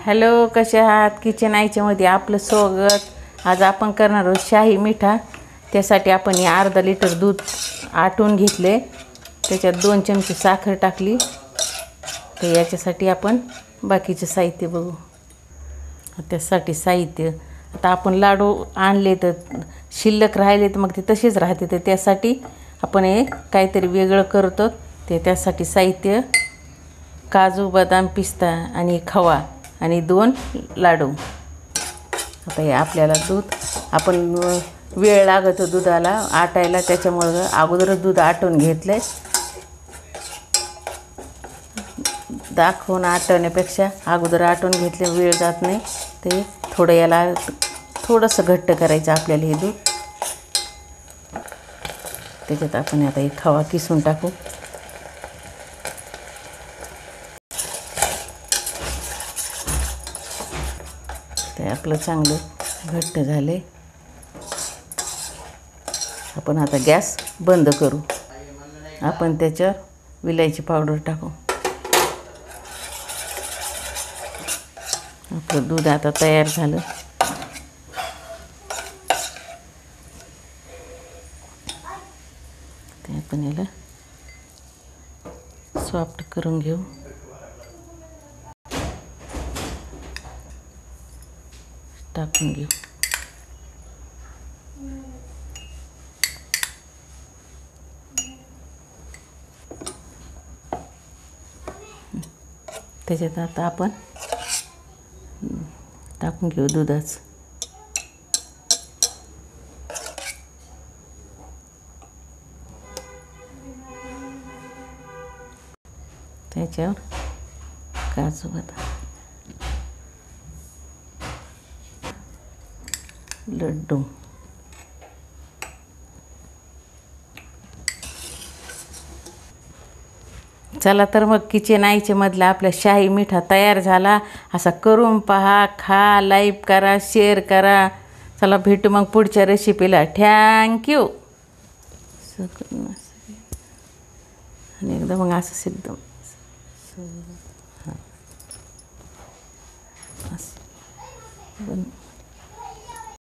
Hello, कसे आहात? Kitchen आईच्यामध्ये आपलं स्वागत. आज आपण करणार आहोत शाही मिठा. त्यासाठी आपण हे अर्धा लिटर दूध आटून घेतले, त्याच्यात 2 चमचे साखर टाकली. तर याच्यासाठी आपण बाकीचे साहित्य बघू. त्यासाठी साहित्य आता आपण लाडू आणले तर शिल्लक राहिले तर मग ते तसेच राहते, तर त्यासाठी आपण हे काहीतरी वेगळं करतो. त्यासाठी साहित्य काजू, बदाम, पिस्ता आणि खवा आणि 2 लाडू. आता हे आपल्याला दूध आपण वेळ लागतो दुधाला आटायला, त्याच्यामुळं अगोदरच दूध आटून घेतलं. दाखवून आटवण्यापेक्षा अगोदर आटून घेतले, वेळ जात नाही. ते थोडं याला थोडंसं घट्ट करायचं आपल्याला हे दूध. त्याच्यात आपण आता हे खवा किसून टाकू. ते आपलं चांगलं घट्ट झाले. आपण आता गॅस बंद करू. आपण त्याच्यावर विलायची पावडर टाकू. आपलं दूध आता तयार झालं. ते आपण याला सॉफ्ट करून घेऊ. टाकून घेऊ. त्याच्यात आता आपण टाकून घेऊ दुधाचं. त्याच्यावर काजू, बदाम, लड्डू. चला तर मग किचन आईच्या मधला आपला शाही मिठा तयार झाला. असा करून पहा, खा, लाईक करा, शेअर करा. चला भेटू मग पुढच्या रेसिपीला. थँक्यू. आणि एकदा मग असं एकदम असं